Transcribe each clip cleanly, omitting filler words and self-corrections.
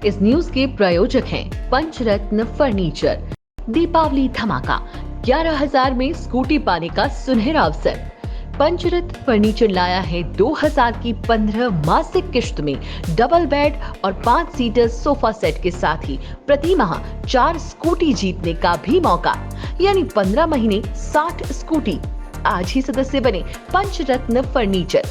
इस न्यूज के प्रायोजक हैं पंचरत्न फर्नीचर। दीपावली धमाका, 11,000 में स्कूटी पाने का सुनहरा अवसर। पंचरत्न फर्नीचर लाया है 2,000 की 15 मासिक किश्त में डबल बेड और 5 सीटर सोफा सेट के साथ ही प्रति माह 4 स्कूटी जीतने का भी मौका, यानी 15 महीने 60 स्कूटी। आज ही सदस्य बने पंचरत्न फर्नीचर,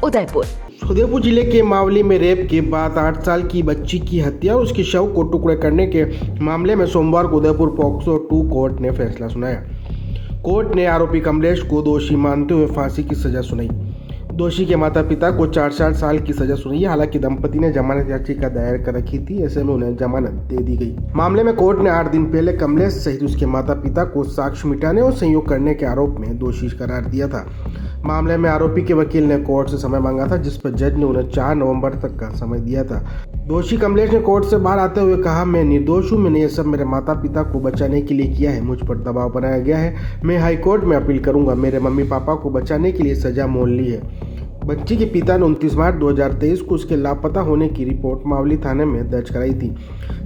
उदयपुर। उदयपुर जिले के मावली में रेप के बाद 8 साल की बच्ची की हत्या और उसके शव को टुकड़े करने के मामले में सोमवार को उदयपुर पॉक्सो 2 कोर्ट ने फैसला सुनाया। कोर्ट ने आरोपी कमलेश को दोषी मानते हुए फांसी की सजा सुनाई। दोषी के माता पिता को 4 साल की सजा सुनाई। हालांकि दंपति ने जमानत याचिका दायर कर रखी थी, ऐसे में उन्हें जमानत दे दी गई। मामले में कोर्ट ने 8 दिन पहले कमलेश सहित उसके माता पिता को साक्ष्य मिटाने और संयोग करने के आरोप में दोषी करार दिया था। मामले में आरोपी के वकील ने कोर्ट से समय मांगा था, जिस पर जज ने उन्हें 4 नवंबर तक का समय दिया था। दोषी कमलेश ने कोर्ट से बाहर आते हुए कहा, मैं निर्दोष हूँ, मैंने ये सब मेरे माता पिता को बचाने के लिए किया है, मुझ पर दबाव बनाया गया है, मैं हाई कोर्ट में अपील करूंगा, मेरे मम्मी पापा को बचाने के लिए सजा मोल ली है। बच्ची के पिता ने 29 मार्च 2023 को उसके लापता होने की रिपोर्ट मावली थाने में दर्ज कराई थी।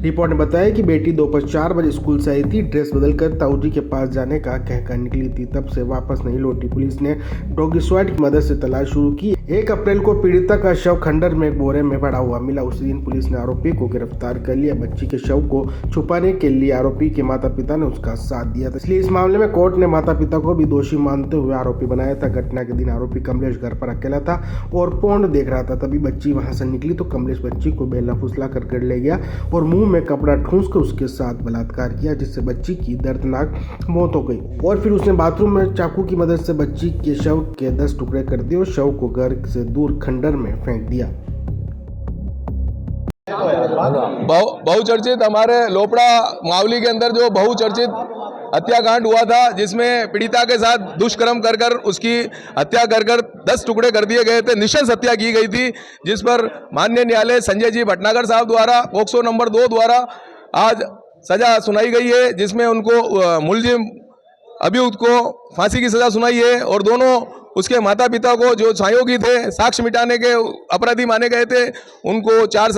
रिपोर्ट ने बताया कि बेटी दोपहर 4 बजे स्कूल से आई थी, ड्रेस बदलकर ताऊजी के पास जाने का कहकर निकली थी, तब से वापस नहीं लौटी। पुलिस ने डॉगी स्क्वाड की मदद से तलाश शुरू की। 1 अप्रैल को पीड़िता का शव खंडर में एक बोरे में पड़ा हुआ मिला। उसी दिन पुलिस ने आरोपी को गिरफ्तार कर लिया। बच्ची के शव को छुपाने के लिए आरोपी के माता पिता ने उसका साथ दिया था, इसलिए इस मामले में कोर्ट ने माता पिता को भी दोषी मानते हुए आरोपी बनाया था। घटना के दिन आरोपी कमलेश घर पर अकेला था और पोर्न देख रहा था, तभी बच्ची वहां से निकली तो कमलेश बच्ची को बेला फुसला कर घर ले गया और मुंह में कपड़ा ठूंसकर उसके साथ बलात्कार किया, जिससे बच्ची की दर्दनाक मौत हो गई। और फिर उसने बाथरूम में चाकू की मदद से बच्ची के शव के 10 टुकड़े कर दिए और शव को घर से दूर खंडर में फेंक दिया। बहुचर्चित हमारे लोपड़ा मावली के अंदर जो बहुचर्चित हत्याकांड हुआ था, जिसमें पीड़िता के साथ दुष्कर्म कर उसकी हत्या कर 10 टुकड़े कर दिए गए थे, नृशंस हत्या की गई थी, जिस पर माननीय न्यायालय संजय जी भटनागर साहब द्वारा पॉक्सो नंबर 2 द्वारा आज सजा सुनाई गई है, जिसमें उनको मुलजिम अभियुक्त को फांसी की सजा सुनाई है और दोनों उसके माता पिता को जो सहयोगी थे, साक्ष्य मिटाने के अपराधी माने गए थे, उनको 4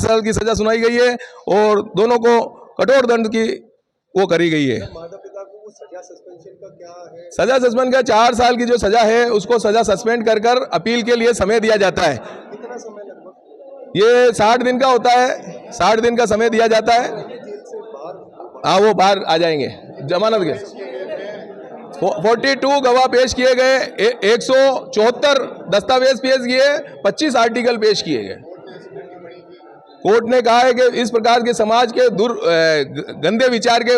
साल की सजा सुनाई गई है और दोनों को कठोर दंड की वो करी गई है। माता पिता को सजा सस्पेंशन का क्या है? सजा सस्पेंड का 4 साल की जो सजा है उसको सजा सस्पेंड कर अपील के लिए समय दिया जाता है। कितना समय लगभग? ये 60 दिन का होता है, 60 दिन का समय दिया जाता है। जेल से बाहर? हाँ, वो बाहर आ जाएंगे जमानत के। 42 गवाह पेश किए गए, 174 दस्तावेज पेश किए, 25 आर्टिकल पेश किए गए। कोर्ट ने कहा है कि इस प्रकार के समाज के गंदे विचार के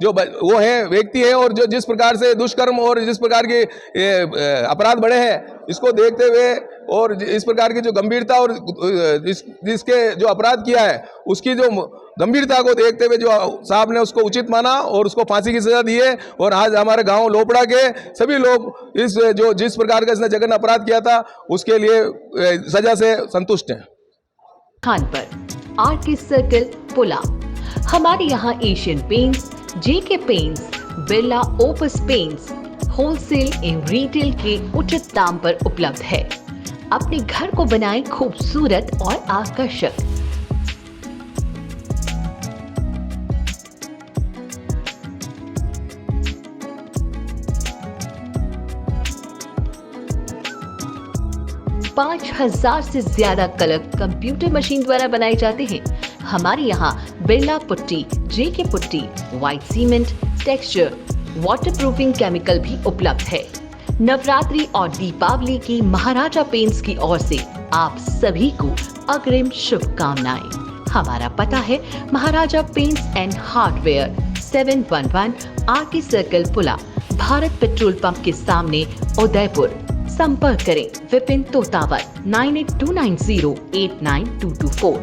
जो वो हैं व्यक्ति हैं और जो जिस प्रकार से दुष्कर्म और जिस प्रकार के अपराध बढ़े हैं, इसको देखते हुए और इस प्रकार की जो गंभीरता और जिसके जो अपराध किया है उसकी जो गंभीरता को देखते हुए जो साहब ने उसको उचित माना और उसको फांसी की सजा दी है। और आज हमारे गांव लोपड़ा के सभी लोग इस जो जिस प्रकार का इसने जघन्य अपराध किया था उसके लिए सजा से संतुष्ट हैं। खान पर आरके सर्कल पुला। हमारे यहाँ Asian Paints, JK Paints, Birla Opus Paints wholesale एवं रिटेल के उचित दाम पर उपलब्ध है। अपने घर को बनाएं खूबसूरत और आकर्षक। पाँच 5,000 से ज्यादा कलर कंप्यूटर मशीन द्वारा बनाए जाते हैं। हमारे यहाँ Birla putty, JK putty, white cement, texture, waterproofing chemical भी उपलब्ध है। नवरात्रि और दीपावली की महाराजा पेंट्स की ओर से आप सभी को अग्रिम शुभकामनाएं। हमारा पता है Maharaja Paints and hardware, 711 RK circle Pula, Bharat petrol pump के सामने, उदयपुर। संपर्क करें विपिन तोतावत 9829089224।